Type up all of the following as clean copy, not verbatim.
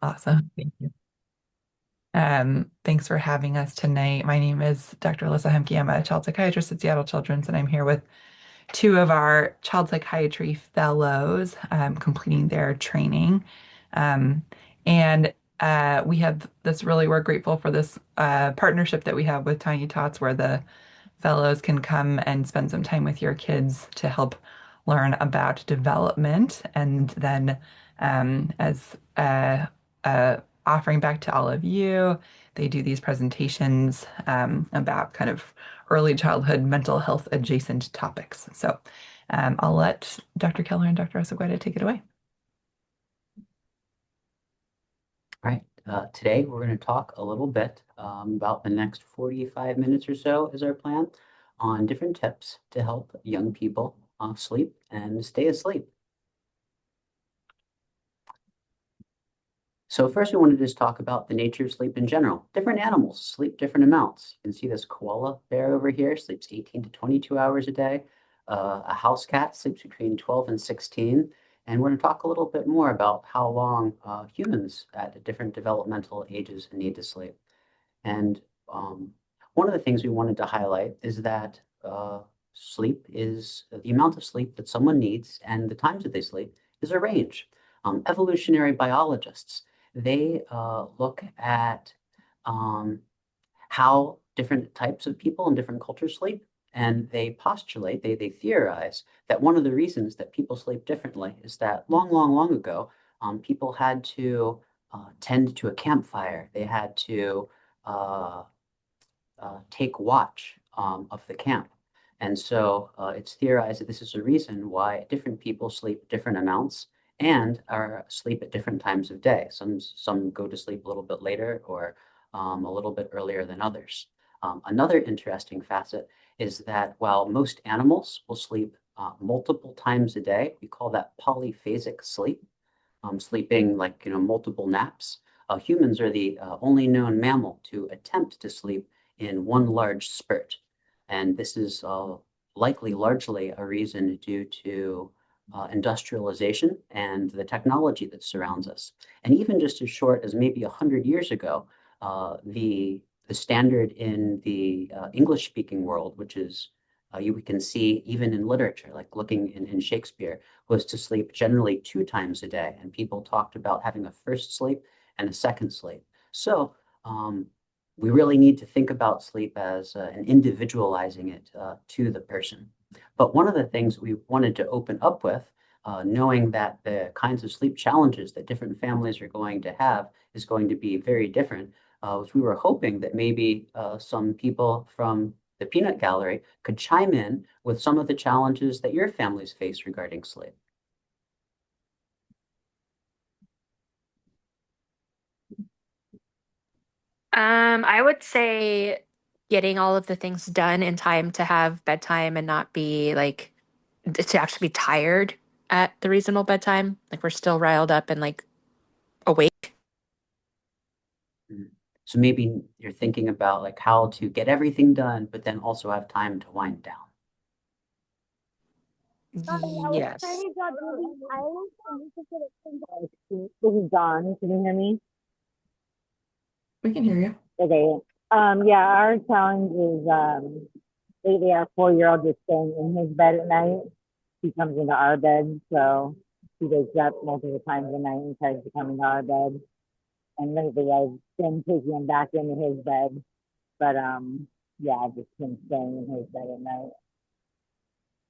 Awesome. Thank you. Thanks for having us tonight. My name is Dr. Alyssa Hemke. I'm a child psychiatrist at Seattle Children's, and I'm here with two of our child psychiatry fellows completing their training. Um, and we're grateful for this partnership that we have with Tiny Tots, where the fellows can come and spend some time with your kids to help learn about development. And then, as offering back to all of you, they do these presentations about kind of early childhood mental health adjacent topics. So I'll let Dr. Keller and Dr. Osagueda take it away. All right, today we're going to talk a little bit about the next 45 minutes or so is our plan on different tips to help young people sleep and stay asleep. So first we want to just talk about the nature of sleep in general. Different animals sleep different amounts. You can see this koala bear over here sleeps 18 to 22 hours a day. A house cat sleeps between 12 and 16. And we're going to talk a little bit more about how long humans at different developmental ages need to sleep. And one of the things we wanted to highlight is that sleep is the amount of sleep that someone needs and the times that they sleep is a range. Evolutionary biologists, they look at how different types of people in different cultures sleep, and they postulate, they theorize that one of the reasons that people sleep differently is that long, long, long ago, people had to tend to a campfire. They had to uh, take watch of the camp. And so it's theorized that this is a reason why different people sleep different amounts and are asleep at different times of day. Some go to sleep a little bit later or a little bit earlier than others. Another interesting facet is that while most animals will sleep multiple times a day, we call that polyphasic sleep, sleeping like multiple naps. Humans are the only known mammal to attempt to sleep in one large spurt. And this is likely largely a reason due to industrialization and the technology that surrounds us. And even just as short as maybe 100 years ago, the standard in the English-speaking world, which is we can see even in literature, like looking in Shakespeare, was to sleep generally 2 times a day. And people talked about having a first sleep and a second sleep. So we really need to think about sleep as and individualizing it to the person. But one of the things we wanted to open up with, knowing that the kinds of sleep challenges that different families are going to have is going to be very different, was we were hoping that maybe some people from the peanut gallery could chime in with some of the challenges that your families face regarding sleep. I would say getting all of the things done in time to have bedtime and not be like to actually be tired at the reasonable bedtime. Like we're still riled up and like awake. Mm. So maybe you're thinking about like how to get everything done, but then also have time to wind down. Yes. This is Dawn. Can you hear me? We can hear you. Okay. Yeah, our challenge is lately our 4-year-old is staying in his bed at night. He comes into our bed, so he wakes up multiple times a night and tries to come into our bed. And lately I've been taking him back into his bed. But yeah, just him staying in his bed at night.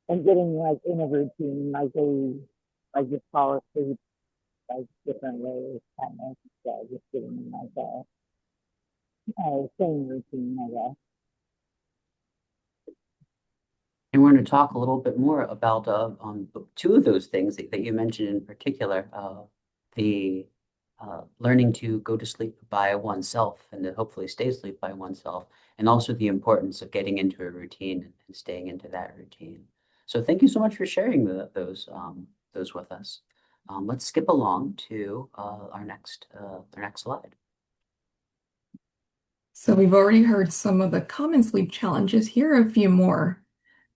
And getting like in a routine, like they like just fall asleep like different ways, kind of. So just getting in like a same routine, I guess. And we're going to talk a little bit more about two of those things that you mentioned in particular, the learning to go to sleep by oneself and to hopefully stay asleep by oneself, and also the importance of getting into a routine and staying into that routine. So thank you so much for sharing those with us. Let's skip along to our next slide. So we've already heard some of the common sleep challenges. Here are a few more.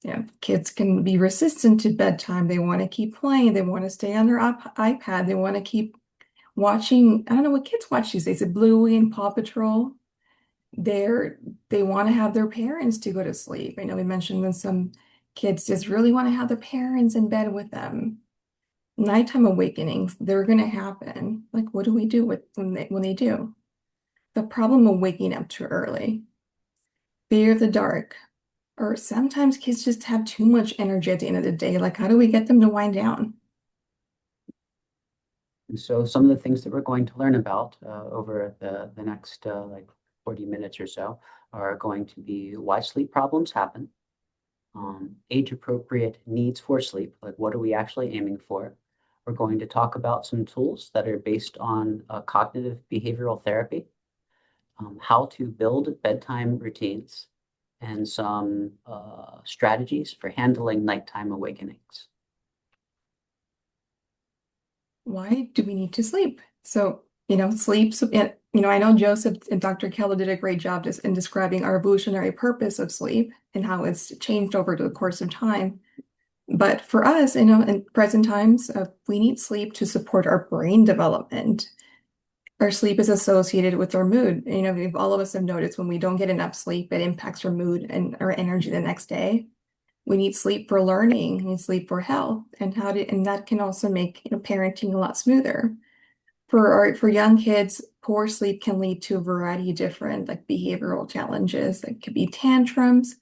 Yeah, kids can be resistant to bedtime. They want to keep playing. They want to stay on their iPad. They want to keep watching, I don't know what kids watch these days, Bluey and Paw Patrol. They're they want to have their parents to go to sleep. I know we mentioned that some kids just really want to have their parents in bed with them. Nighttime awakenings, they're going to happen. Like, what do we do with when they do? The problem of waking up too early, fear of the dark, or sometimes kids just have too much energy at the end of the day. Like, how do we get them to wind down? And so some of the things that we're going to learn about over the next like 40 minutes or so are going to be why sleep problems happen, age-appropriate needs for sleep, like what are we actually aiming for? We're going to talk about some tools that are based on cognitive behavioral therapy, how to build bedtime routines, and some strategies for handling nighttime awakenings. Why do we need to sleep? So, sleep, I know Joseph and Dr. Keller did a great job just in describing our evolutionary purpose of sleep and how it's changed over the course of time. But for us, in present times, we need sleep to support our brain development. Our sleep is associated with our mood. All of us have noticed when we don't get enough sleep, it impacts our mood and our energy the next day. We need sleep for learning, we need sleep for health, and that can also make, parenting a lot smoother. For young kids, poor sleep can lead to a variety of different like behavioral challenges. That could be tantrums,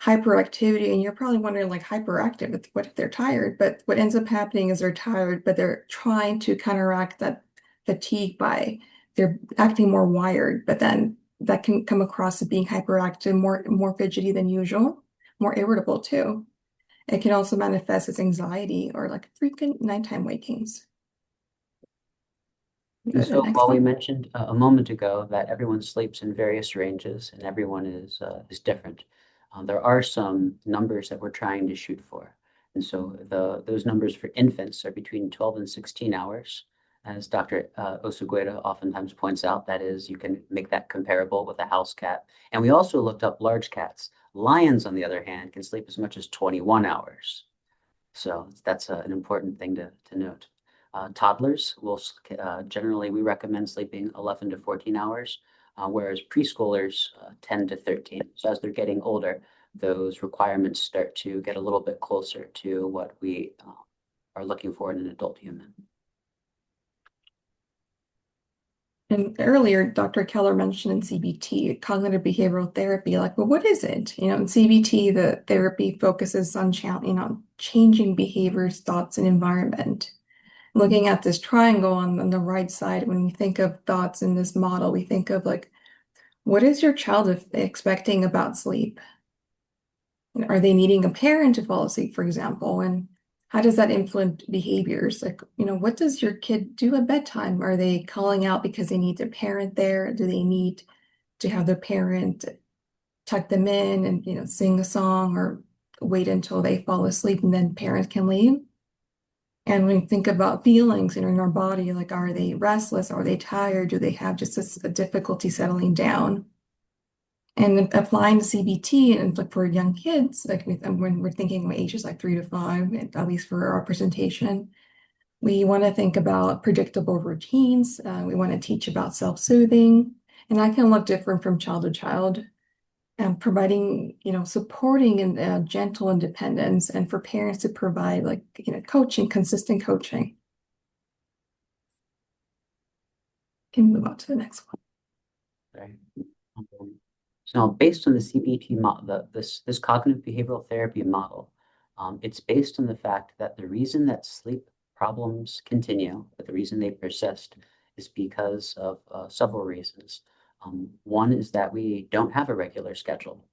hyperactivity, and you're probably wondering like hyperactive, what if they're tired? But what ends up happening is they're tired, but they're trying to counteract that fatigue by they're acting more wired, but then that can come across as being hyperactive, more fidgety than usual, more irritable too. It can also manifest as anxiety or like frequent nighttime wakings. Go And to the so next while we one. mentioned a moment ago that everyone sleeps in various ranges and everyone is different, there are some numbers that we're trying to shoot for. And so those numbers for infants are between 12 and 16 hours. As Dr. Osugueda oftentimes points out, that is, you can make that comparable with a house cat. And we also looked up large cats. Lions, on the other hand, can sleep as much as 21 hours. So that's an important thing to note. Toddlers will generally, we recommend sleeping 11 to 14 hours, whereas preschoolers 10 to 13. So as they're getting older, those requirements start to get a little bit closer to what we are looking for in an adult human. And earlier, Dr. Keller mentioned in CBT, cognitive behavioral therapy, like, well, what is it? In CBT, the therapy focuses on changing behaviors, thoughts, and environment. Looking at this triangle on the right side, when we think of thoughts in this model, we think of like, what is your child expecting about sleep? Are they needing a parent to fall asleep, for example? And how does that influence behaviors? Like, what does your kid do at bedtime? Are they calling out because they need their parent there? Do they need to have their parent tuck them in and, sing a song or wait until they fall asleep and then parents can leave? And when we think about feelings in our body, like, are they restless? Are they tired? Do they have just a difficulty settling down? And applying the CBT and like for young kids, like when we're thinking of ages like 3 to 5, at least for our presentation, we want to think about predictable routines. We want to teach about self-soothing, and that can look different from child to child. And providing, supporting and gentle independence, and for parents to provide like, coaching, consistent coaching. Can move on to the next one. Right. So now, based on the CBT model, this cognitive behavioral therapy model, it's based on the fact that the reason that sleep problems continue, but the reason they persist, is because of several reasons. One is that we don't have a regular schedule.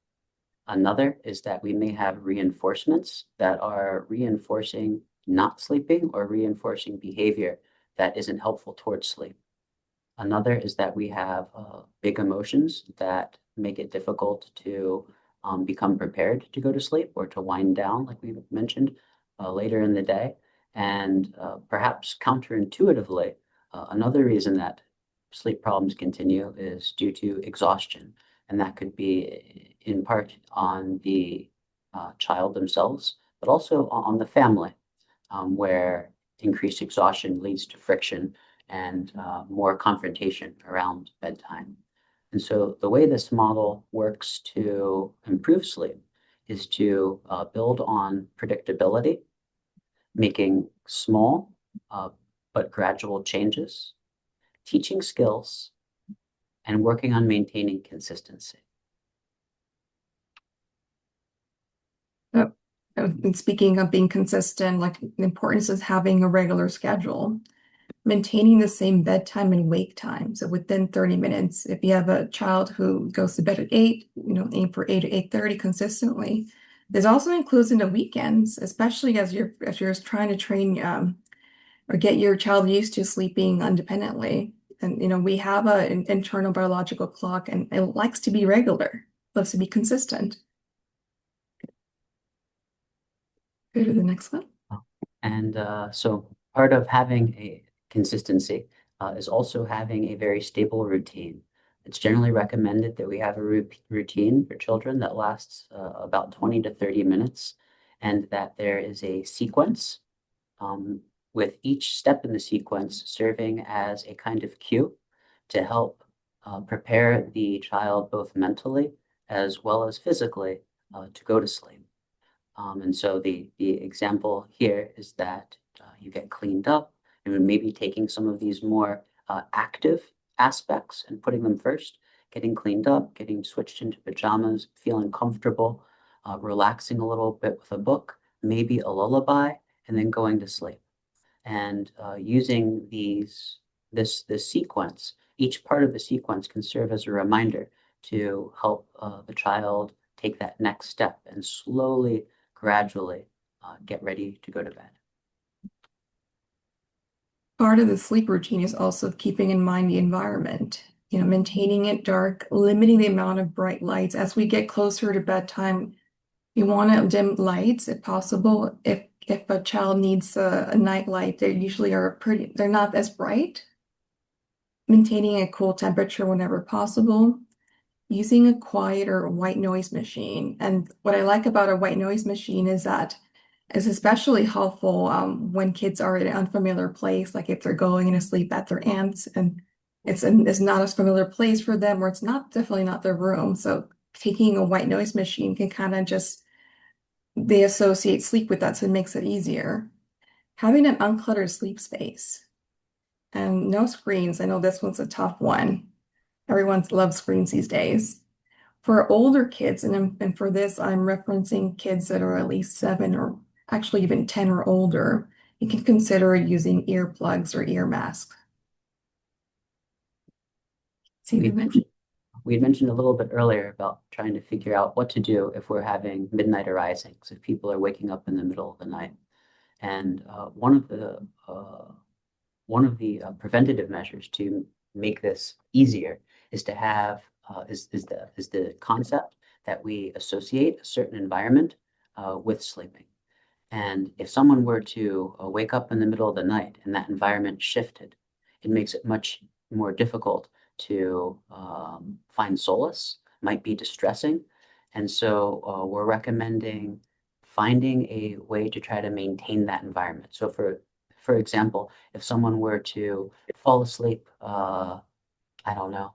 Another is that we may have reinforcements that are reinforcing not sleeping or reinforcing behavior that isn't helpful towards sleep. Another is that we have big emotions that make it difficult to become prepared to go to sleep or to wind down, like we mentioned later in the day. And perhaps counterintuitively, another reason that sleep problems continue is due to exhaustion. And that could be in part on the child themselves, but also on the family, where increased exhaustion leads to friction and more confrontation around bedtime. And so the way this model works to improve sleep is to build on predictability, making small uh, but gradual changes, teaching skills, and working on maintaining consistency. Yep. And speaking of being consistent, like the importance of having a regular schedule, maintaining the same bedtime and wake time. So within 30 minutes, if you have a child who goes to bed at 8, aim for 8 to 8:30 consistently. This also includes in the weekends, especially as you're trying to train or get your child used to sleeping independently. And we have an internal biological clock, and it likes to be regular, loves to be consistent. Go to the next one. And so part of having a consistency is also having a very stable routine. It's generally recommended that we have a routine for children that lasts about 20 to 30 minutes, and that there is a sequence um, with each step in the sequence serving as a kind of cue to help prepare the child both mentally as well as physically to go to sleep. And so the example here is that you get cleaned up and maybe taking some of these more active aspects and putting them first, getting cleaned up, getting switched into pajamas, feeling comfortable, relaxing a little bit with a book, maybe a lullaby, and then going to sleep. And using this sequence, each part of the sequence can serve as a reminder to help the child take that next step and slowly, gradually get ready to go to bed. Part of the sleep routine is also keeping in mind the environment, maintaining it dark, limiting the amount of bright lights. As we get closer to bedtime, you want to dim lights if possible. If a child needs a night light, they're not as bright. Maintaining a cool temperature whenever possible. Using a quieter white noise machine. And what I like about a white noise machine is that it's especially helpful when kids are in an unfamiliar place, like if they're going to sleep at their aunt's and it's not a familiar place for them, or it's not definitely not their room. So taking a white noise machine can kind of just they associate sleep with that, so it makes it easier. Having an uncluttered sleep space and no screens. I know this one's a tough one. Everyone loves screens these days. For older kids, and for this, I'm referencing kids that are at least 7 or actually even 10 or older, you can consider using earplugs or ear masks. See the mention. We had mentioned a little bit earlier about trying to figure out what to do if we're having midnight arisings, if people are waking up in the middle of the night. And one of the preventative measures to make this easier is to have is the concept that we associate a certain environment with sleeping. And if someone were to wake up in the middle of the night and that environment shifted, it makes it much more difficult to find solace, might be distressing. And so we're recommending finding a way to try to maintain that environment. So for example, if someone were to fall asleep, I don't know,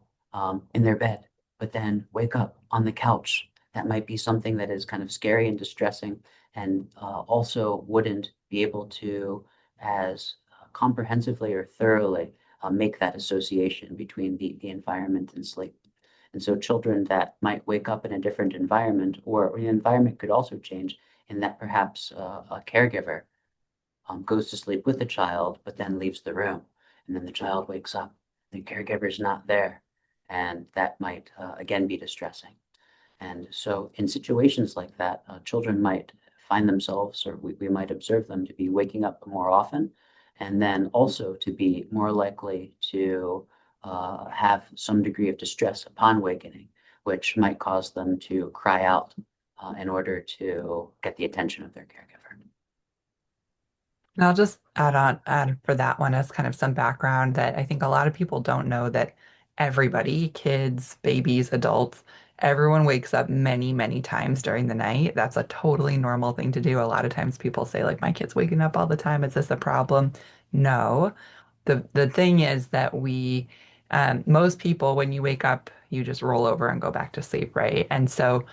in their bed, but then wake up on the couch, that might be something that is kind of scary and distressing, and also wouldn't be able to as comprehensively or thoroughly make that association between the environment and sleep. And so children that might wake up in a different environment, or the environment could also change in that perhaps a caregiver goes to sleep with the child, but then leaves the room. And then the child wakes up, the caregiver's not there. And that might, again, be distressing. And so in situations like that, children might find themselves, or we might observe them to be waking up more often, and then also to be more likely to have some degree of distress upon wakening, which might cause them to cry out in order to get the attention of their caregiver. And I'll just add for that one as kind of some background that I think a lot of people don't know that everybody, kids, babies, adults, everyone wakes up many, many times during the night. That's a totally normal thing to do. A lot of times people say, like, my kid's waking up all the time. Is this a problem? No. the thing is that most people, when you wake up, you just roll over and go back to sleep, right? And so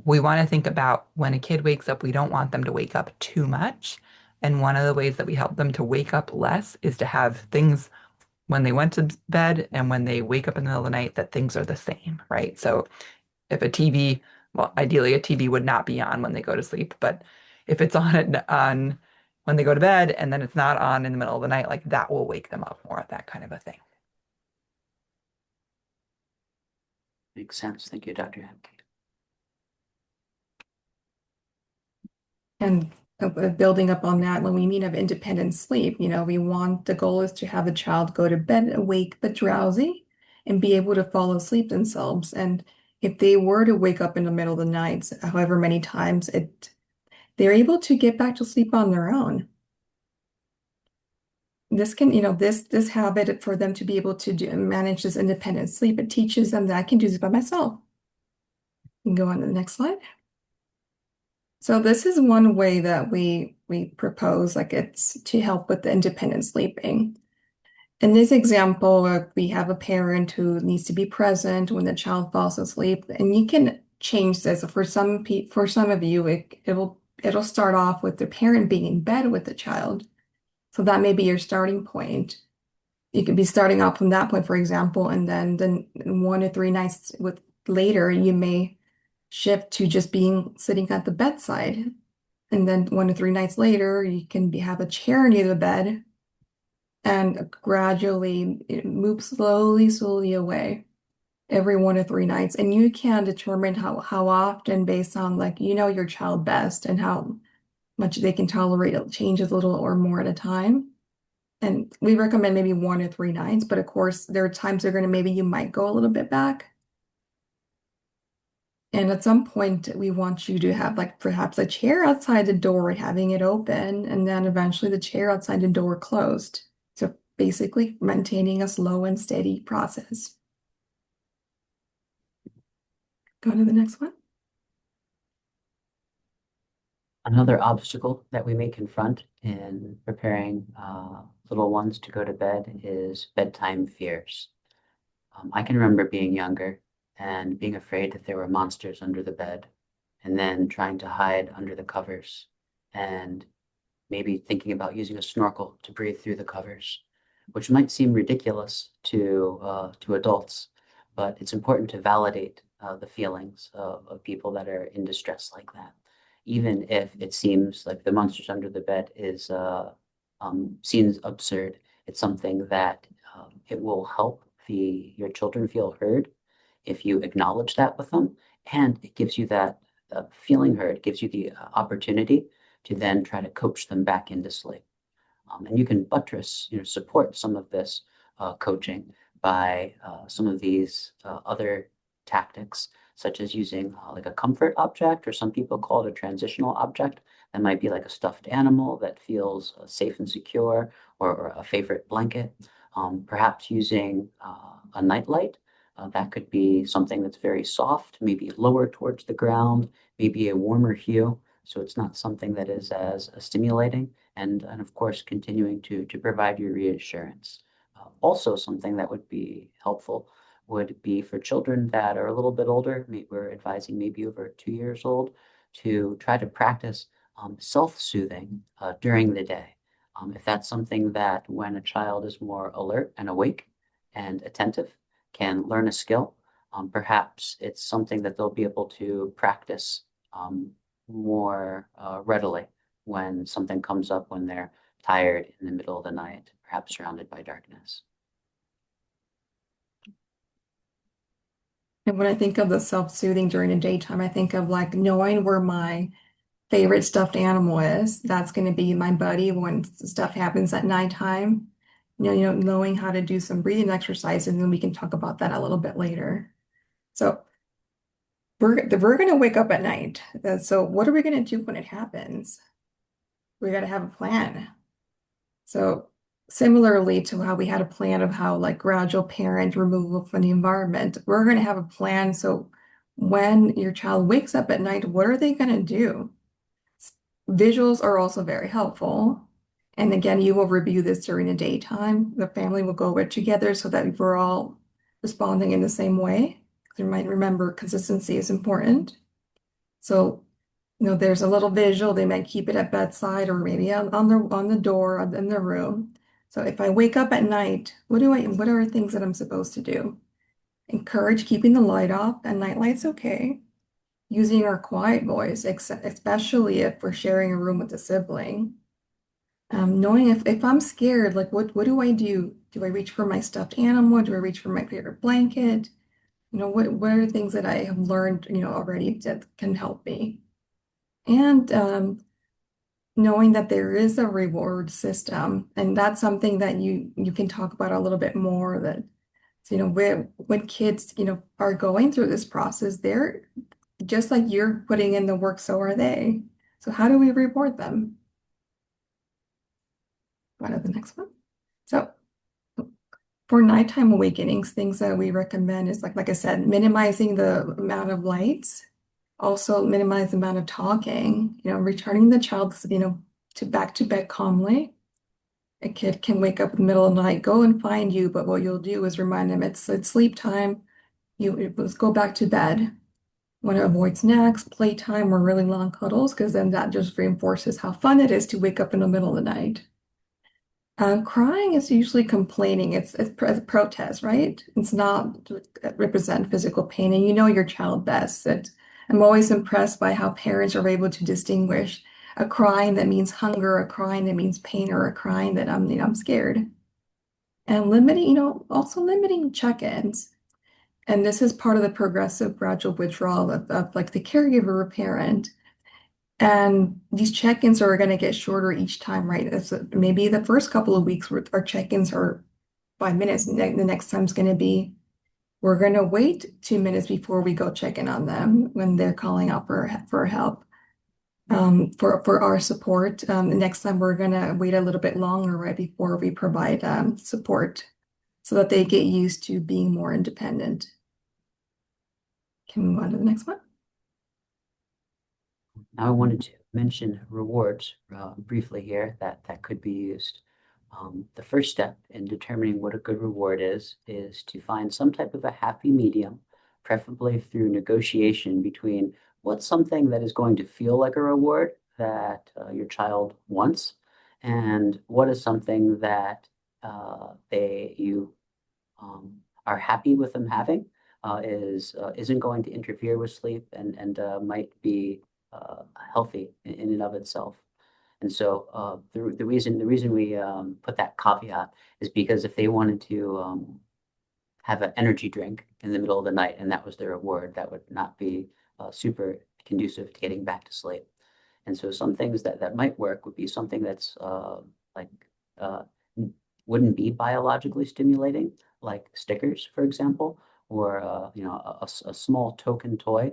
we want to think about when a kid wakes up, we don't want them to wake up too much. And one of the ways that we help them to wake up less is to have things when they went to bed and when they wake up in the middle of the night that things are the same, right? So if a TV, well, ideally a TV would not be on when they go to sleep, but if it's on when they go to bed and then it's not on in the middle of the night, like that will wake them up more, that kind of a thing. Makes sense. Thank you, Dr. Hemke. And building up on that, when we mean of independent sleep, the goal is to have the child go to bed awake but drowsy and be able to fall asleep themselves. And if they were to wake up in the middle of the night, however many times, they're able to get back to sleep on their own. This habit for them to be able to manage this independent sleep, it teaches them that I can do this by myself. You can go on to the next slide. So this is one way that we propose, like it's to help with the independent sleeping. In this example, we have a parent who needs to be present when the child falls asleep, and you can change this. For some of you, it'll start off with the parent being in bed with the child. So that may be your starting point. You could be starting off from that point, for example, and then 1 to 3 nights later, you may shift to just sitting at the bedside. And then 1 to 3 nights later, you can have a chair near the bed and gradually it moves slowly away every 1 to 3 nights. And you can determine how often based on your child best and how much they can tolerate it changes a little or more at a time. And we recommend maybe 1 to 3 nights, but of course there are times maybe you might go a little bit back. And at some point, we want you to have perhaps a chair outside the door, having it open, and then eventually the chair outside the door closed. So basically maintaining a slow and steady process. Go to the next one. Another obstacle that we may confront in preparing little ones to go to bed is bedtime fears. I can remember being younger and being afraid that there were monsters under the bed, and then trying to hide under the covers, and maybe thinking about using a snorkel to breathe through the covers, which might seem ridiculous to adults, but it's important to validate the feelings of people that are in distress like that, even if it seems like the monsters under the bed seems absurd. It's something that it will help your children feel heard if you acknowledge that with them, and it gives you that feeling heard, gives you the opportunity to then try to coach them back into sleep. And you can buttress, support some of this coaching by some of these other tactics, such as using like a comfort object, or some people call it a transitional object. That might be like a stuffed animal that feels safe and secure, or a favorite blanket. Perhaps using a nightlight. That could be something that's very soft, maybe lower towards the ground, maybe a warmer hue, so it's not something that is as stimulating, and of course continuing to provide you reassurance. Also, something that would be helpful would be for children that are a little bit older. We're advising maybe over 2 years old to try to practice self-soothing during the day. If that's something that when a child is more alert and awake and attentive can learn a skill, perhaps it's something that they'll be able to practice more readily when something comes up when they're tired in the middle of the night, perhaps surrounded by darkness. And when I think of the self-soothing during the daytime, I think of knowing where my favorite stuffed animal is. That's going to be my buddy when stuff happens at nighttime. Knowing how to do some breathing exercises, and then we can talk about that a little bit later. So we're going to wake up at night. So what are we going to do when it happens? We got to have a plan. So similarly to how we had a plan of how gradual parent removal from the environment, we're going to have a plan. So when your child wakes up at night, what are they going to do? Visuals are also very helpful. And again, you will review this during the daytime. The family will go over it together so that we're all responding in the same way. You might remember consistency is important. So, there's a little visual. They might keep it at bedside or maybe on the door in the room. So if I wake up at night, what are things that I'm supposed to do? Encourage keeping the light off and night light's okay. Using our quiet voice, especially if we're sharing a room with a sibling. Knowing if I'm scared, like what do I do? Do I reach for my stuffed animal? Do I reach for my favorite blanket? What are things that I have learned, already that can help me? And knowing that there is a reward system, and that's something that you can talk about a little bit more. That when kids, are going through this process, they're just like you're putting in the work, so are they. So how do we reward them? Go to the next one. So for nighttime awakenings, things that we recommend is like I said, minimizing the amount of lights, also minimize the amount of talking, returning the child, to back to bed calmly. A kid can wake up in the middle of the night, go and find you, but what you'll do is remind them it's sleep time. Let's go back to bed. Want to avoid snacks, playtime, or really long cuddles, because then that just reinforces how fun it is to wake up in the middle of the night. Crying is usually complaining. It's a protest, right? It's not to represent physical pain, and you know your child best. I'm always impressed by how parents are able to distinguish a crying that means hunger, a crying that means pain, or a crying that I'm scared. And also limiting check-ins. And this is part of the progressive gradual withdrawal of like the caregiver or parent. And these check-ins are going to get shorter each time, right? Maybe the first couple of weeks our check-ins are 5 minutes. The next time's going to be, we're going to wait 2 minutes before we go check in on them when they're calling out for help, for our support. The next time we're going to wait a little bit longer right before we provide support so that they get used to being more independent. Can we move on to the next one? Now I wanted to mention rewards briefly here that could be used. The first step in determining what a good reward is to find some type of a happy medium, preferably through negotiation between what's something that is going to feel like a reward that your child wants, and what is something that you are happy with them having, isn't going to interfere with sleep and might be healthy in and of itself. And so the reason we put that caveat is because if they wanted to have an energy drink in the middle of the night and that was their reward, that would not be super conducive to getting back to sleep. And so some things that might work would be something that's like uh, wouldn't be biologically stimulating, like stickers, for example, or a small token toy,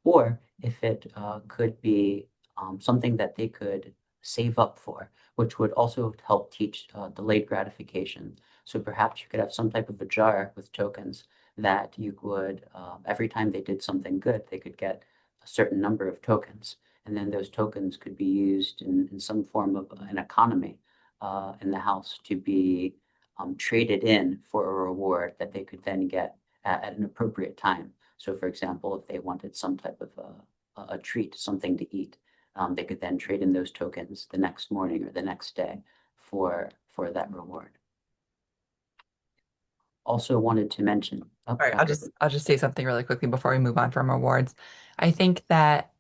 or if it could be something that they could save up for, which would also help teach delayed gratification. So perhaps you could have some type of a jar with tokens that you would, every time they did something good, they could get a certain number of tokens. And then those tokens could be used in some form of an economy in the house to be traded in for a reward that they could then get at an appropriate time. So, for example, if they wanted some type of a treat, something to eat, they could then trade in those tokens the next morning or the next day for that reward. Also wanted to mention. Oh, All right, I'll just say something really quickly before we move on from rewards. I think that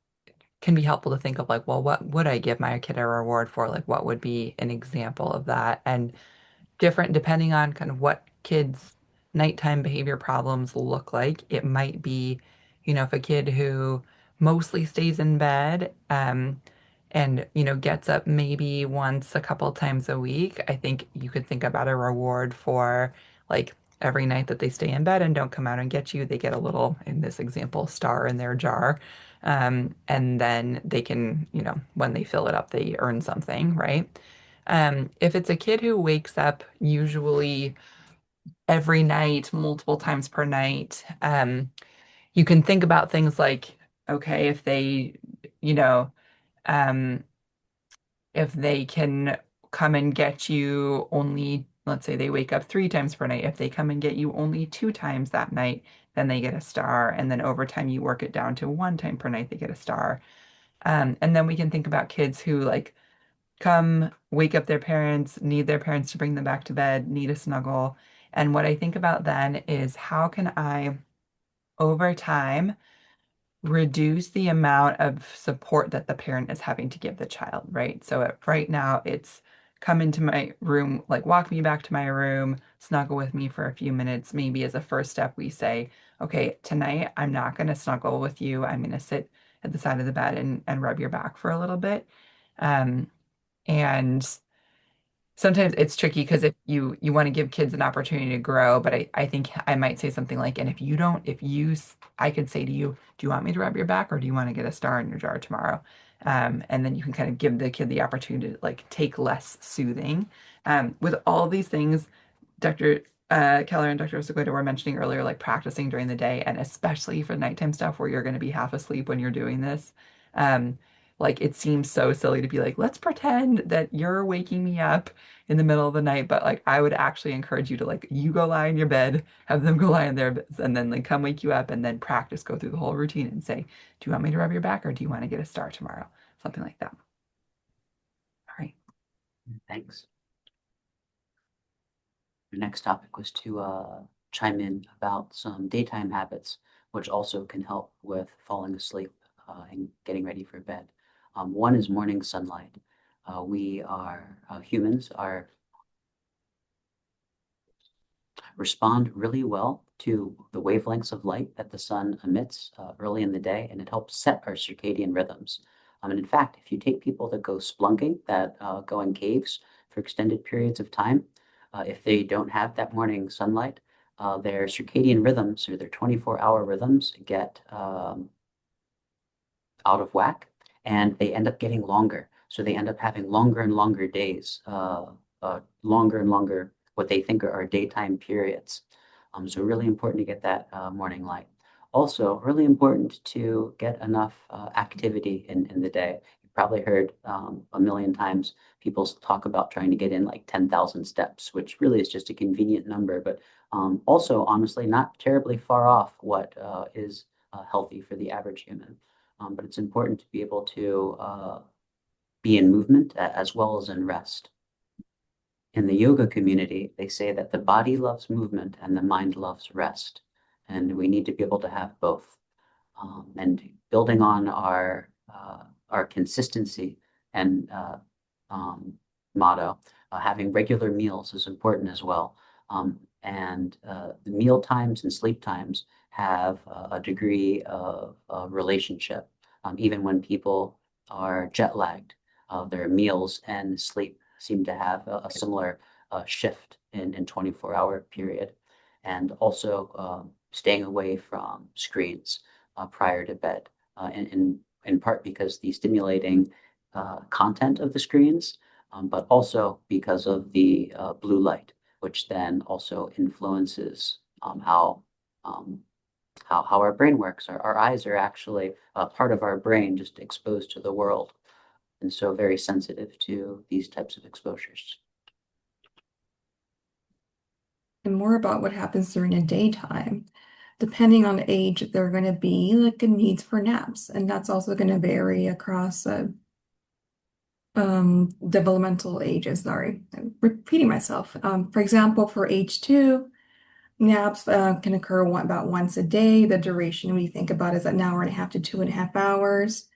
can be helpful to think of like, well, what would I give my kid a reward for? Like, what would be an example of that? And different depending on kind of what kids' nighttime behavior problems look like. It might be, if a kid who mostly stays in bed, and, gets up maybe once a couple times a week, I think you could think about a reward for like every night that they stay in bed and don't come out and get you, they get a little, in this example, star in their jar. And then they can, when they fill it up, they earn something, right? If it's a kid who wakes up usually every night, multiple times per night, you can think about things like, okay, you know, um, if they can come and get you only, let's say they wake up 3 times per night. If they come and get you only 2 times that night, then they get a star. And then over time, you work it down to 1 time per night, they get a star. And then we can think about kids who like come wake up their parents, need their parents to bring them back to bed, need a snuggle. And what I think about then is how can I, over time, reduce the amount of support that the parent is having to give the child, right? So right now it's come into my room, like walk me back to my room, snuggle with me for a few minutes. Maybe as a first step, we say, okay, tonight I'm not going to snuggle with you. I'm going to sit at the side of the bed and rub your back for a little bit. And sometimes it's tricky because if you want to give kids an opportunity to grow, but I think I might say something like, and if you don't, if you, I could say to you, do you want me to rub your back or do you want to get a star in your jar tomorrow? And then you can kind of give the kid the opportunity to like take less soothing. With all these things, Dr. Keller and Dr. Segueda were mentioning earlier, like practicing during the day, and especially for nighttime stuff where you're going to be half asleep when you're doing this. Um, like it seems so silly to be like, let's pretend that you're waking me up in the middle of the night, but like I would actually encourage you to like you go lie in your bed, have them go lie in their beds, and then like come wake you up and then practice, go through the whole routine and say, do you want me to rub your back or do you want to get a star tomorrow? Something like that. All right. Thanks. The next topic was to chime in about some daytime habits, which also can help with falling asleep and getting ready for bed. One is morning sunlight. We are humans are respond really well to the wavelengths of light that the sun emits early in the day, and it helps set our circadian rhythms. And in fact, if you take people that go splunking, that go in caves for extended periods of time, if they don't have that morning sunlight, their circadian rhythms or their 24-hour rhythms get out of whack and they end up getting longer. So they end up having longer and longer days, longer and longer what they think are daytime periods. So really important to get that morning light. Also, really important to get enough activity in the day. You've probably heard a million times people talk about trying to get in like 10,000 steps, which really is just a convenient number, but also honestly not terribly far off what is healthy for the average human. But it's important to be able to be in movement as well as in rest. In the yoga community, they say that the body loves movement and the mind loves rest. And we need to be able to have both. And building on our consistency and motto, having regular meals is important as well. And the meal times and sleep times have a degree of relationship. Even when people are jet lagged, their meals and sleep seem to have a similar shift in 24-hour period. And also staying away from screens prior to bed, in part because the stimulating content of the screens, but also because of the blue light, which then also influences um, how our brain works. Our eyes are actually a part of our brain just exposed to the world, and so very sensitive to these types of exposures. And more about what happens during the daytime. Depending on age, there are going to be like a needs for naps, and that's also going to vary across developmental ages. Sorry, I'm repeating myself. For example, for age 2, naps can occur about once a day. The duration we think about is an hour and a half to 2.5 hours.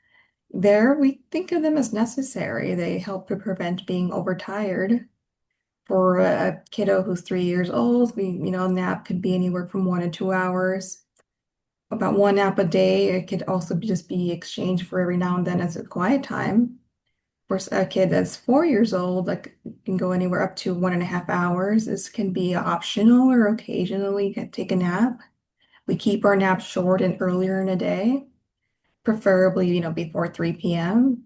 There, we think of them as necessary. They help to prevent being overtired. For a kiddo who's 3 years old, nap could be anywhere from 1 to 2 hours. About one nap a day. It could also just be exchanged for every now and then as a quiet time. For a kid that's 4 years old, like can go anywhere up to 1.5 hours. This can be optional or occasionally take a nap. We keep our naps short and earlier in the day, preferably, before 3 p.m.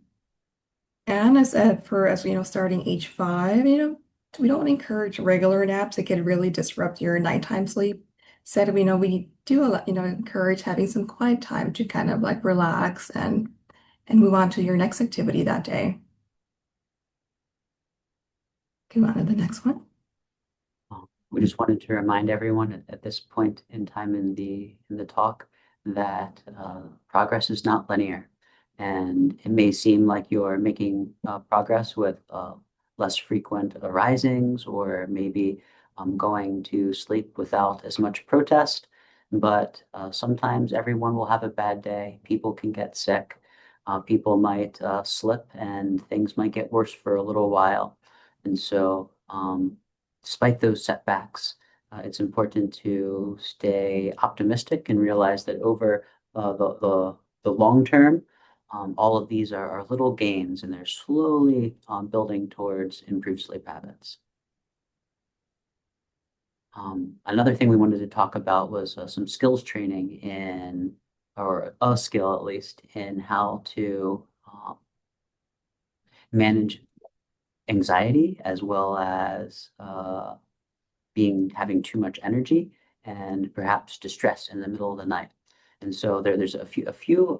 And starting age 5, we don't encourage regular naps. It could really disrupt your nighttime sleep. Instead, we do encourage having some quiet time to kind of like relax and move on to your next activity that day. Go on to the next one. We just wanted to remind everyone at this point in time in the talk that progress is not linear, and it may seem like you're making progress with less frequent arisings, or maybe going to sleep without as much protest. But sometimes everyone will have a bad day. People can get sick. People might slip, and things might get worse for a little while. And so, despite those setbacks, it's important to stay optimistic and realize that over the long term, all of these are little gains, and they're slowly building towards improved sleep habits. Another thing we wanted to talk about was some skills training or a skill at least, in how to manage anxiety, as well as having too much energy and perhaps distress in the middle of the night. And so there's a few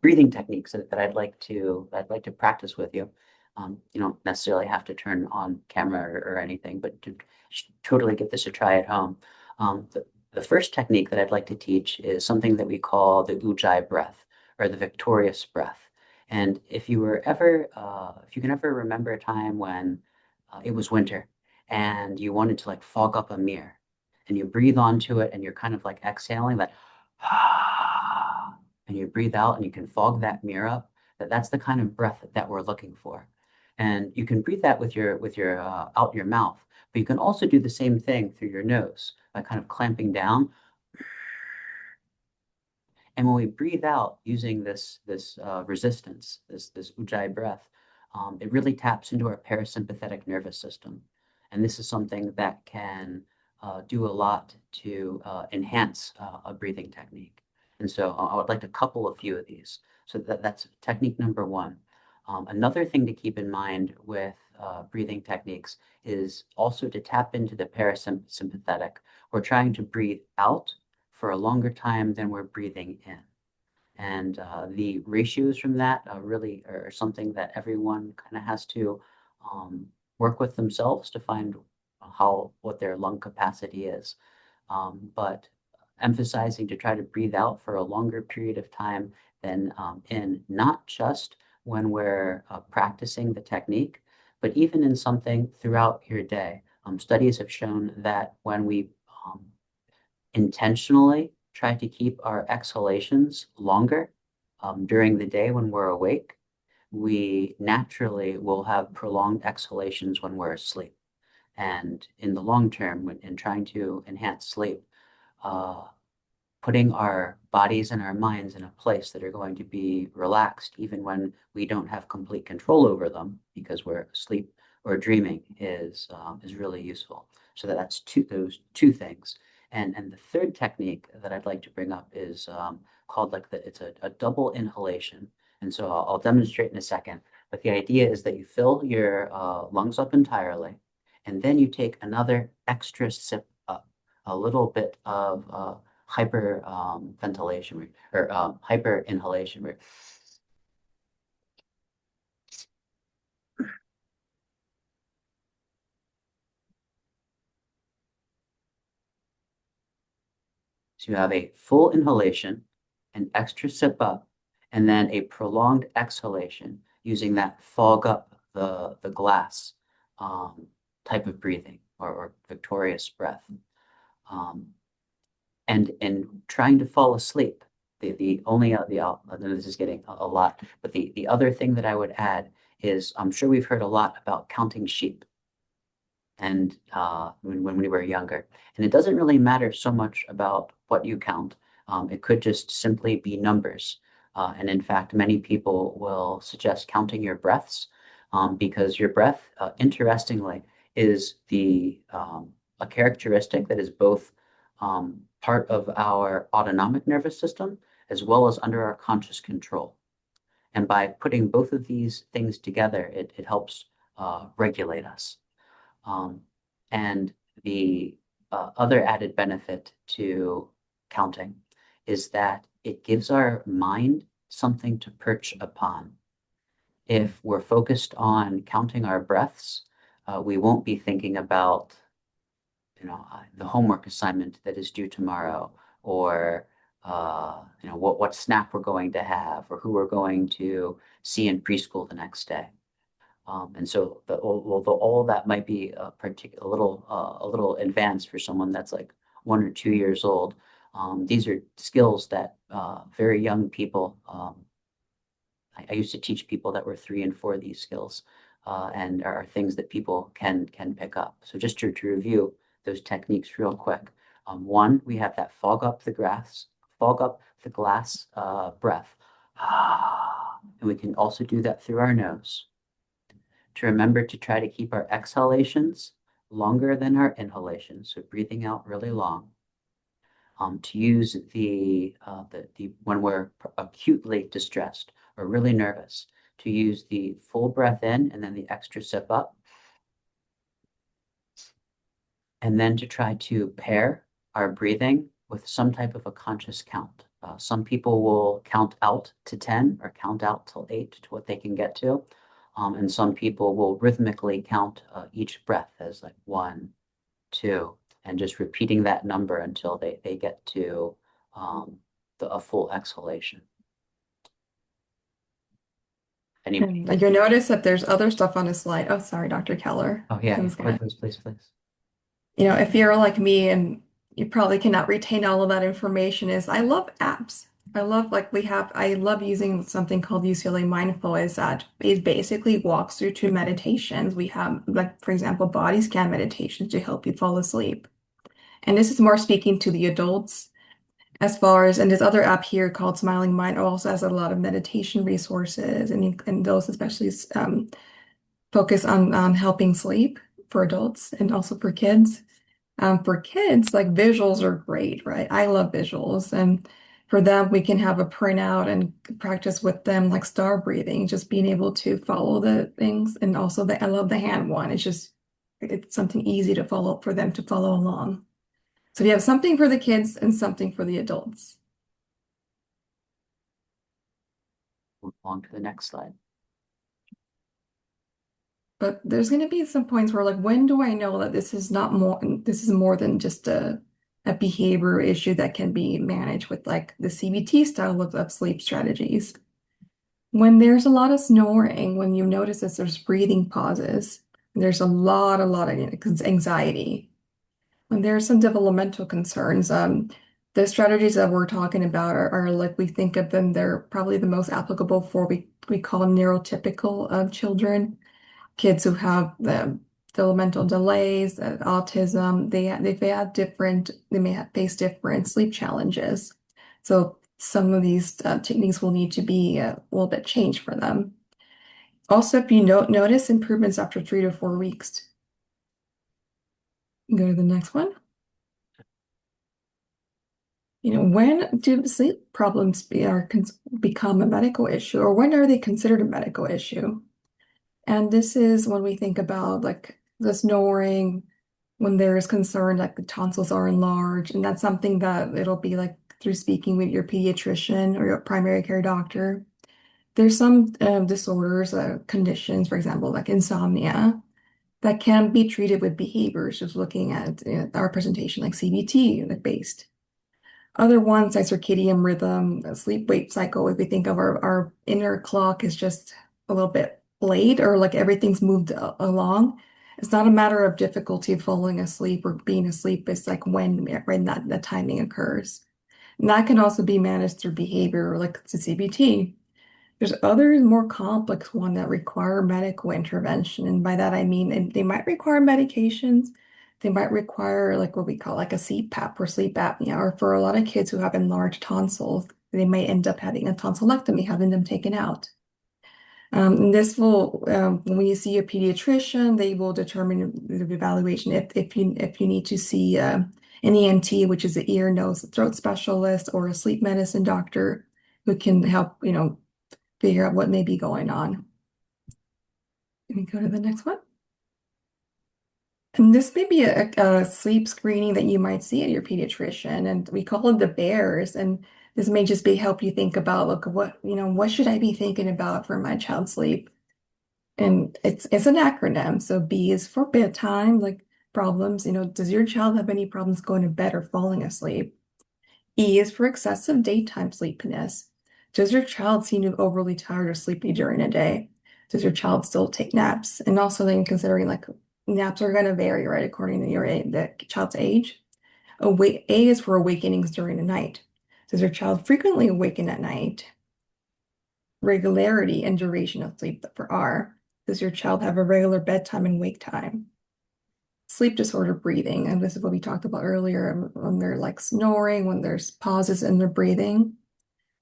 breathing techniques that I'd like to practice with you. You don't necessarily have to turn on camera or anything, but to totally give this a try at home. The first technique that I'd like to teach is something that we call the Ujjayi breath, or the victorious breath. And if you can ever remember a time when it was winter and you wanted to like fog up a mirror, and you breathe onto it and you're kind of like exhaling that, and you breathe out and you can fog that mirror up, that's the kind of breath that we're looking for. And you can breathe that with your out your mouth, but you can also do the same thing through your nose by kind of clamping down. And when we breathe out using this resistance, this ujjayi breath, it really taps into our parasympathetic nervous system. And this is something that can do a lot to enhance a breathing technique. And so I would like to couple a few of these. So that's technique number one. Another thing to keep in mind with breathing techniques is also to tap into the parasympathetic. We're trying to breathe out for a longer time than we're breathing in. And the ratios from that really are something that everyone kind of has to work with themselves to find what their lung capacity is. But emphasizing to try to breathe out for a longer period of time than in, not just when we're practicing the technique, but even in something throughout your day. Studies have shown that when we intentionally try to keep our exhalations longer during the day when we're awake, we naturally will have prolonged exhalations when we're asleep. And in the long term, in trying to enhance sleep, uh, putting our bodies and our minds in a place that are going to be relaxed, even when we don't have complete control over them because we're asleep or dreaming, is really useful. So that's those two things. And the third technique that I'd like to bring up is called it's a double inhalation. And so I'll demonstrate in a second. But the idea is that you fill your lungs up entirely, and then you take another extra sip up, a little bit of hyper ventilation or hyper inhalation. So you have a full inhalation, an extra sip up, and then a prolonged exhalation using that fog up the glass type of breathing, or victorious breath. And in trying to fall asleep, the only I know this is getting a lot, but the other thing that I would add is, I'm sure we've heard a lot about counting sheep, and when we were younger. And it doesn't really matter so much about what you count. It could just simply be numbers. And in fact, many people will suggest counting your breaths, because your breath, interestingly, is a characteristic that is both part of our autonomic nervous system as well as under our conscious control. And by putting both of these things together, it helps regulate us. And the other added benefit to counting is that it gives our mind something to perch upon. If we're focused on counting our breaths, We won't be thinking about, the homework assignment that is due tomorrow, or what snack we're going to have, or who we're going to see in preschool the next day. And so, although all of that might be a little advanced for someone that's like 1 or 2 years old, these are skills that very young people. I used to teach people that were 3 and 4 these skills, and are things that people can pick up. So just to review those techniques real quick. One, we have that fog up the glass breath, and we can also do that through our nose. To remember to try to keep our exhalations longer than our inhalations, so breathing out really long. To use the when we're acutely distressed or really nervous, to use the full breath in and then the extra sip up. And then to try to pair our breathing with some type of a conscious count. Some people will count out to 10 or count out till 8 to what they can get to. And some people will rhythmically count each breath as like 1, 2, and just repeating that number until they get to a full exhalation. And you'll notice that there's other stuff on the slide. Oh, sorry, Dr. Keller. Oh yeah, I was gonna, please. if you're like me and you probably cannot retain all of that information, is I love apps. I love I love using something called UCLA Mindful, is that it basically walks through 2 meditations. We have, like, for example, body scan meditations to help you fall asleep. And this is more speaking to the adults as far as, and this other app here called Smiling Mind also has a lot of meditation resources, and those especially focus on helping sleep for adults and also for kids. For kids, like, visuals are great, right? I love visuals. And for them, we can have a printout and practice with them, like star breathing, just being able to follow the things. And also, I love the hand one. It's something easy to follow for them to follow along. So we have something for the kids and something for the adults. Move on to the next slide. But there's going to be some points where, like, when do I know that this is more than just a behavior issue that can be managed with, like, the CBT style of sleep strategies? When there's a lot of snoring, when you notice that there's breathing pauses, there's a lot of anxiety. When there's some developmental concerns, the strategies that we're talking about are like, we think of them, they're probably the most applicable for we call neurotypical children. Kids who have developmental delays, autism, they may face different sleep challenges. So some of these techniques will need to be a little bit changed for them. Also, if you notice improvements after 3 to 4 weeks, go to the next one. When do sleep problems become a medical issue, or when are they considered a medical issue? And this is when we think about, like, the snoring, when there is concern like the tonsils are enlarged, and that's something that it'll be like through speaking with your pediatrician or your primary care doctor. There's some disorders, conditions, for example, like insomnia, that can be treated with behaviors, just looking at our presentation, like CBT, like based. Other ones like circadian rhythm, sleep-wake cycle, if we think of our inner clock is just a little bit late, or like everything's moved along. It's not a matter of difficulty falling asleep or being asleep. It's like when that timing occurs. And that can also be managed through behavior, like the CBT. There's other more complex ones that require medical intervention. And by that, I mean, they might require medications. They might require, like, what we call like a CPAP or sleep apnea, or for a lot of kids who have enlarged tonsils, they may end up having a tonsillectomy, having them taken out. And this will, when you see a pediatrician, they will determine the evaluation if you need to see an ENT, which is an ear, nose, throat specialist, or a sleep medicine doctor who can help, figure out what may be going on. Let me go to the next one. And this may be a sleep screening that you might see at your pediatrician, and we call it the bears. And this may just help you think about, look, what should I be thinking about for my child's sleep? And it's an acronym. So B is for bedtime, like problems. Does your child have any problems going to bed or falling asleep? E is for excessive daytime sleepiness. Does your child seem to overly tired or sleepy during the day? Does your child still take naps? And also then considering like naps are going to vary, right, according to the child's age. A is for awakenings during the night. Does your child frequently awaken at night? Regularity and duration of sleep for R. Does your child have a regular bedtime and wake time? Sleep disorder breathing, and this is what we talked about earlier, when they're like snoring, when there's pauses in their breathing,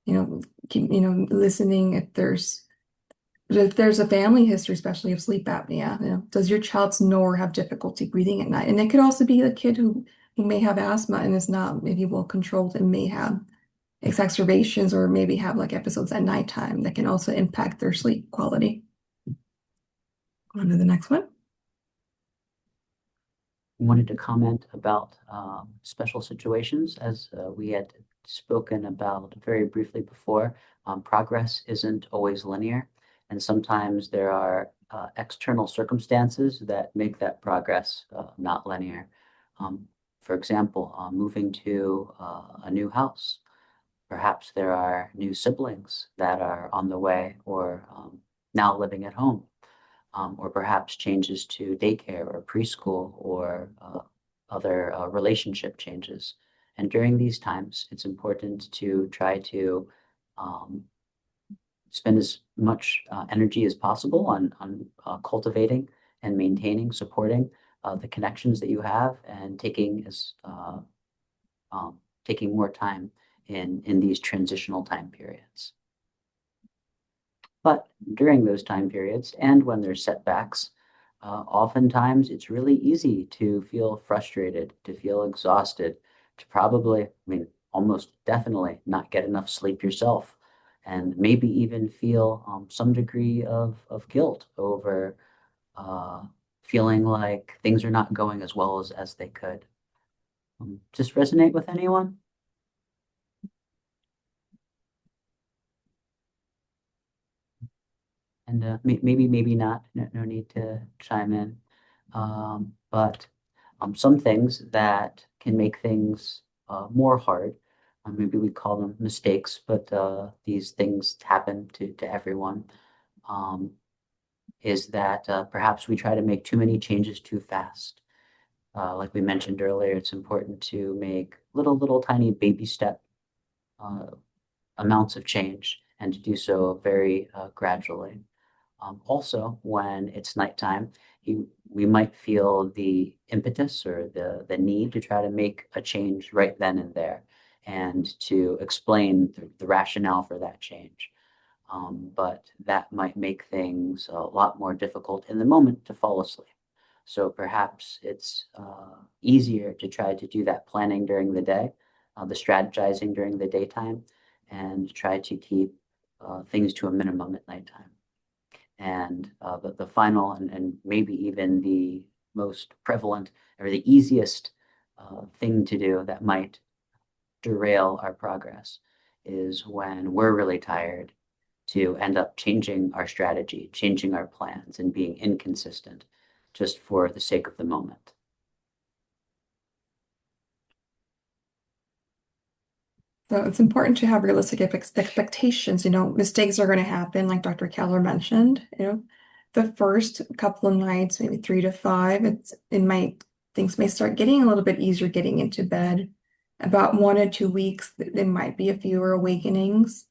listening if there's a family history, especially of sleep apnea. Does your child snore or have difficulty breathing at night? And it could also be a kid who may have asthma and is not maybe well controlled and may have exacerbations or maybe have like episodes at nighttime that can also impact their sleep quality. On to the next one. Wanted to comment about special situations, as we had spoken about very briefly before. Progress isn't always linear, and sometimes there are external circumstances that make that progress not linear. For example, moving to a new house. Perhaps there are new siblings that are on the way or now living at home, or perhaps changes to daycare or preschool or other relationship changes. And during these times, it's important to try to um, spend as much energy as possible on cultivating and maintaining, supporting the connections that you have, and taking more time in these transitional time periods. But during those time periods and when there's setbacks, oftentimes it's really easy to feel frustrated, to feel exhausted, to probably, I mean, almost definitely not get enough sleep yourself, and maybe even feel some degree of guilt over uh, feeling like things are not going as well as they could. Just resonate with anyone? And maybe not. No need to chime in. But some things that can make things more hard, maybe we call them mistakes, but these things happen to everyone, um, is that perhaps we try to make too many changes too fast. Like we mentioned earlier, it's important to make little tiny baby step uh, amounts of change, and to do so very gradually. Also, when it's nighttime, we might feel the impetus or the need to try to make a change right then and there, and to explain the rationale for that change. But that might make things a lot more difficult in the moment to fall asleep. So perhaps it's easier to try to do that planning during the day, the strategizing during the daytime, and try to keep things to a minimum at nighttime. And the final and maybe even the most prevalent or the easiest thing to do that might derail our progress is when we're really tired, to end up changing our strategy, changing our plans, and being inconsistent just for the sake of the moment. So it's important to have realistic expectations. Mistakes are going to happen, like Dr. Keller mentioned. The first couple of nights, maybe 3 to 5, things may start getting a little bit easier getting into bed. About 1 to 2 weeks, there might be a fewer awakenings.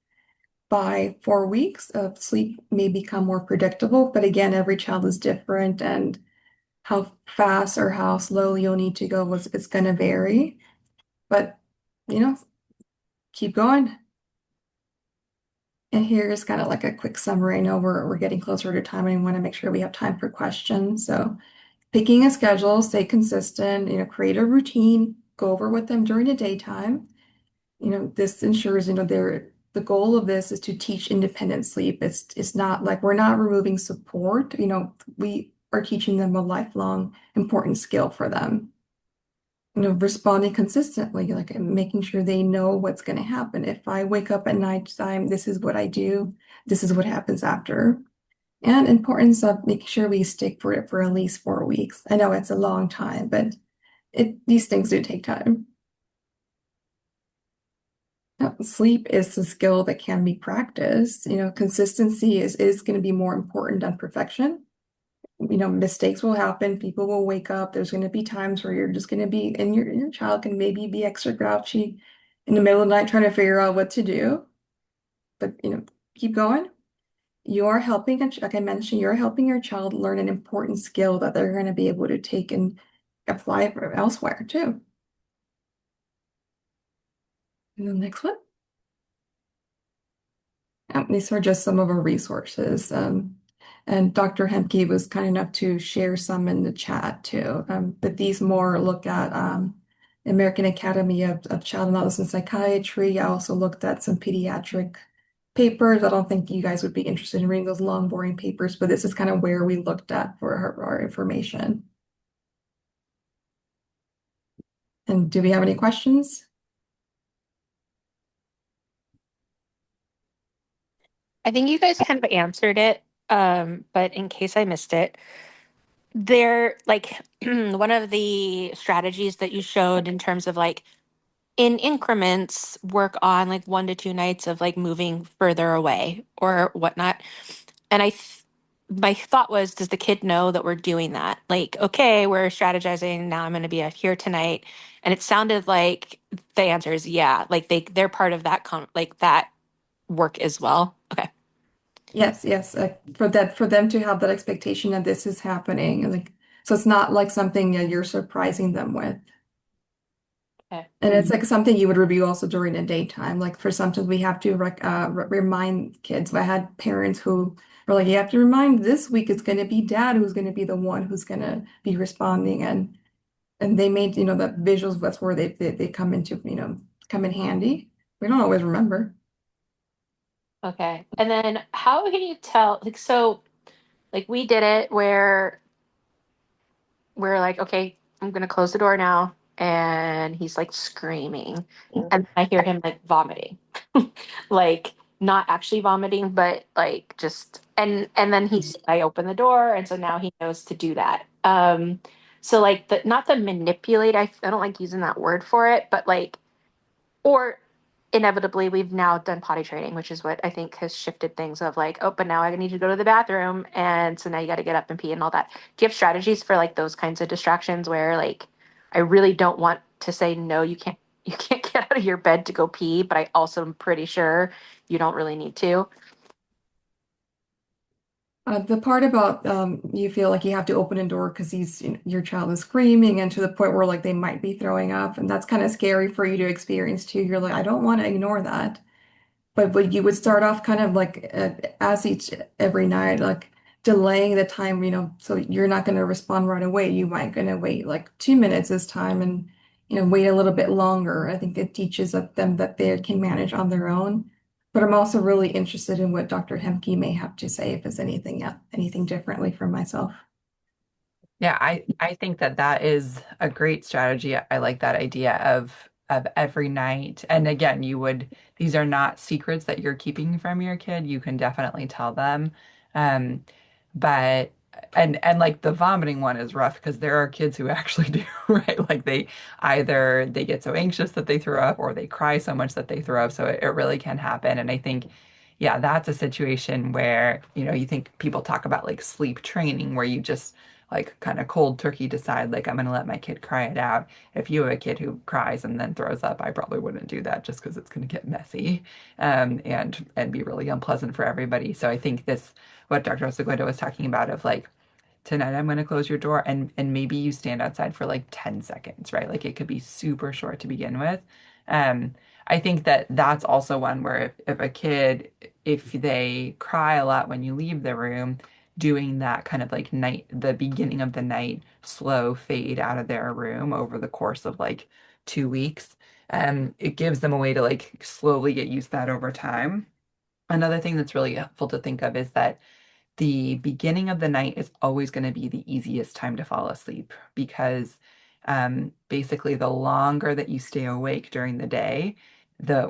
By 4 weeks of sleep may become more predictable, but again, every child is different, and how fast or how slowly you'll need to go it's going to vary. But you know, keep going. And here's kind of like a quick summary. I know we're getting closer to time, and I want to make sure we have time for questions. So picking a schedule, stay consistent, create a routine, go over with them during the daytime. This ensures, the goal of this is to teach independent sleep. It's not like we're not removing support. We are teaching them a lifelong important skill for them. Responding consistently, like making sure they know what's going to happen. If I wake up at nighttime, this is what I do. This is what happens after. and importance of making sure we stick for it for at least 4 weeks. I know it's a long time, but these things do take time. Sleep is a skill that can be practiced. Consistency is going to be more important than perfection. Mistakes will happen. People will wake up. There's going to be times where you're just going to be, and your child can maybe be extra grouchy in the middle of the night trying to figure out what to do. But, keep going. You are helping, like I mentioned, you're helping your child learn an important skill that they're going to be able to take and apply elsewhere too. And the next one. These are just some of our resources. And Dr. Hemke was kind enough to share some in the chat too. But these more look at American Academy of Child and Adolescent Psychiatry. I also looked at some pediatric papers. I don't think you guys would be interested in reading those long, boring papers, but this is kind of where we looked at for our information. And do we have any questions? I think you guys kind of answered it, but in case I missed it, there like one of the strategies that you showed in terms of like in increments work on like 1 to 2 nights of like moving further away or whatnot. And my thought was, does the kid know that we're doing that? Like, okay, we're strategizing. Now I'm going to be out here tonight. And it sounded like the answer is yeah. Like they're part of that like that work as well. Okay. Yes, yes. For them to have that expectation that this is happening, and like so, it's not like something that you're surprising them with. Okay. And it's like something you would review also during the daytime. Like for sometimes we have to remind kids. I had parents who were like, you have to remind this week it's going to be dad who's going to be the one who's going to be responding. And they made, the visuals, that's where they come into, come in handy. We don't always remember. Okay. And then how can you tell like so like we did it where we're like, okay, I'm gonna close the door now. And he's like screaming. And I hear him like vomiting. Like not actually vomiting, but like just and then I open the door and so now he knows to do that. So like the not the manipulate, I don't like using that word for it, but like or inevitably we've now done potty training, which is what I think has shifted things of like, oh, but now I need to go to the bathroom. And so now you got to get up and pee and all that. Do you have strategies for like those kinds of distractions where like I really don't want to say no, you can't get out of your bed to go pee, but I also am pretty sure you don't really need to. The part about you feel like you have to open a door because your child is screaming and to the point where like they might be throwing up, and that's kind of scary for you to experience too. You're like, I don't want to ignore that. But you would start off kind of like as every night, like delaying the time, so you're not going to respond right away. You might going to wait like 2 minutes this time and, wait a little bit longer. I think it teaches them that they can manage on their own. But I'm also really interested in what Dr. Hemke may have to say if there's anything differently from myself. Yeah, I think that that is a great strategy. I like that idea of every night. And again, these are not secrets that you're keeping from your kid. You can definitely tell them. Um, but and like the vomiting one is rough because there are kids who actually do, right? Like either they get so anxious that they throw up or they cry so much that they throw up. So it really can happen. And I think yeah, that's a situation where, you think people talk about like sleep training where you just like kind of cold turkey decide like I'm going to let my kid cry it out. If you have a kid who cries and then throws up, I probably wouldn't do that just because it's going to get messy and be really unpleasant for everybody. So I think this what Dr. Segundo was talking about of like tonight I'm going to close your door and maybe you stand outside for like 10 seconds, right? Like it could be super short to begin with. I think that that's also one where if a kid, if they cry a lot when you leave the room, doing that kind of like the beginning of the night slow fade out of their room over the course of like 2 weeks, it gives them a way to like slowly get used to that over time. Another thing that's really helpful to think of is that the beginning of the night is always going to be the easiest time to fall asleep because basically the longer that you stay awake during the day,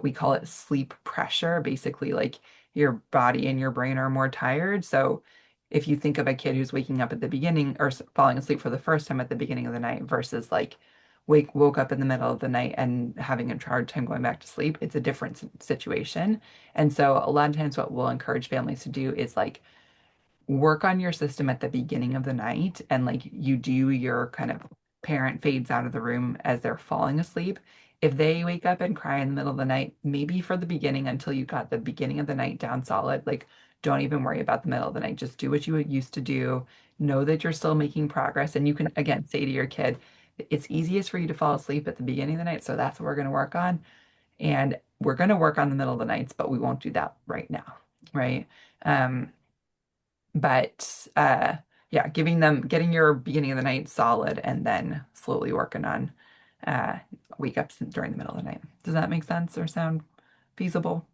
we call it sleep pressure. Basically, like your body and your brain are more tired. So if you think of a kid who's waking up at the beginning or falling asleep for the first time at the beginning of the night versus like woke up in the middle of the night and having a hard time going back to sleep, it's a different situation. And so a lot of times what we'll encourage families to do is like work on your system at the beginning of the night and like you do your kind of parent fades out of the room as they're falling asleep. If they wake up and cry in the middle of the night, maybe for the beginning until you got the beginning of the night down solid, like don't even worry about the middle of the night. Just do what you used to do. Know that you're still making progress. And you can, again, say to your kid, it's easiest for you to fall asleep at the beginning of the night. So that's what we're going to work on. And we're going to work on the middle of the nights, but we won't do that right now. Right. Um, but yeah, getting your beginning of the night solid and then slowly working on uh wake ups during the middle of the night. Does that make sense or sound feasible?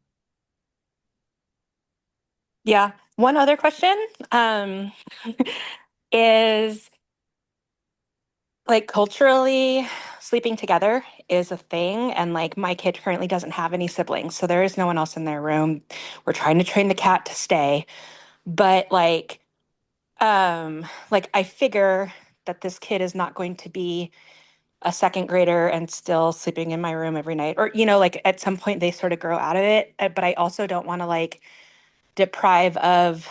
Yeah. One other question is like culturally, sleeping together is a thing. And like my kid currently doesn't have any siblings, so there is no one else in their room. We're trying to train the cat to stay. But like I figure that this kid is not going to be a second grader and still sleeping in my room every night. Or, like at some point they sort of grow out of it. But I also don't want to like deprive of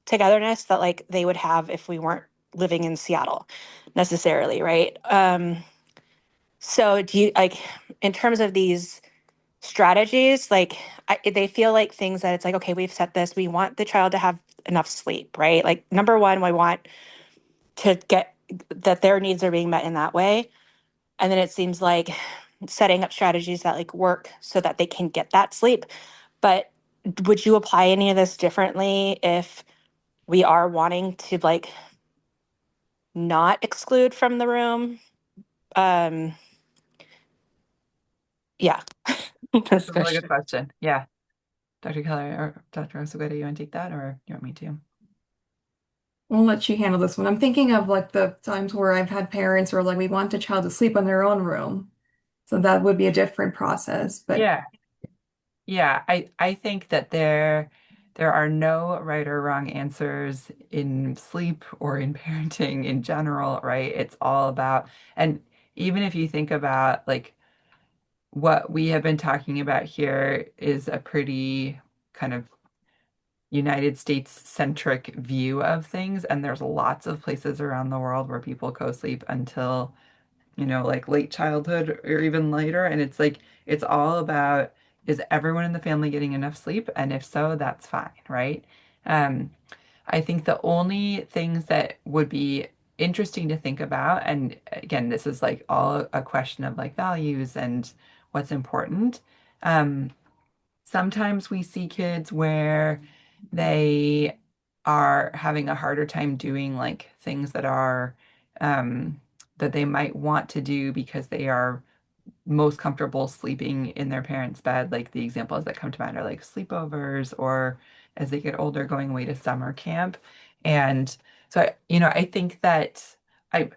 togetherness that like they would have if we weren't living in Seattle necessarily, right? So do you like in terms of these strategies, like they feel like things that it's like, okay, we've set this, we want the child to have enough sleep, right? Like number one, we want to get that their needs are being met in that way. And then it seems like setting up strategies that like work so that they can get that sleep. But would you apply any of this differently if we are wanting to like not exclude from the room? Um, yeah, That's that's a the really good question. question. Yeah. Dr. Keller or Dr. Osagota, you want to take that or you want me to? We'll let you handle this one. I'm thinking of like the times where I've had parents where like we want a child to sleep in their own room. So that would be a different process. But Yeah. Yeah, I think that there are no right or wrong answers in sleep or in parenting in general, right? It's all about, and even if you think about like what we have been talking about here is a pretty kind of United States centric view of things, and there's lots of places around the world where people co-sleep until like late childhood or even later. And it's like, it's all about, is everyone in the family getting enough sleep? And if so, that's fine, right? Um, I think the only things that would be interesting to think about, and again, this is like all a question of like values and what's important. Um, Sometimes we see kids where they are having a harder time doing like things um, that they might want to do because they are most comfortable sleeping in their parents' bed. Like the examples that come to mind are like sleepovers or as they get older, going away to summer camp. And so, I think that I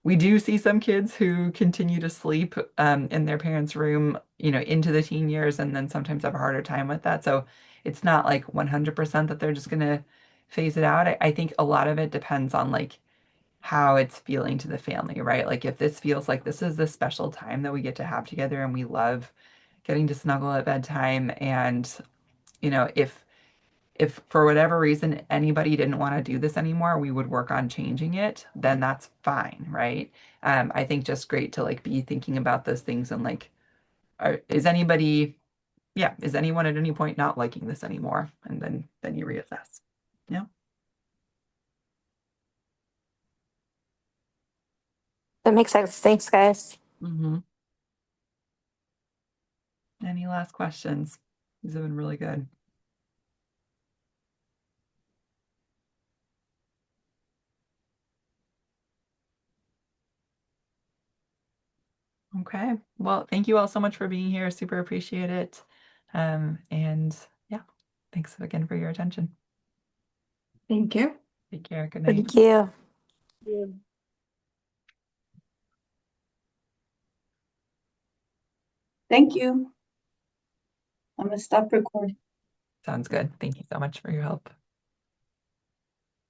we do see some kids who continue to sleep in their parents' room, into the teen years and then sometimes have a harder time with that. So it's not like 100% that they're just going to phase it out. I think a lot of it depends on like how it's feeling to the family, right? Like if this feels like this is the special time that we get to have together and we love getting to snuggle at bedtime and if for whatever reason anybody didn't want to do this anymore, we would work on changing it, then that's fine, right? I think just great to like be thinking about those things and like is anyone at any point not liking this anymore? And then you reassess. Yeah. That makes sense. Thanks, guys. Hmm. Any last questions? These have been really good. Okay. Well, thank you all so much for being here. Super appreciate it. And yeah, thanks again for your attention. thank you. Take care. Good night. Thank you. Thank you. I'm gonna stop recording. Sounds good. Thank you so much for your help.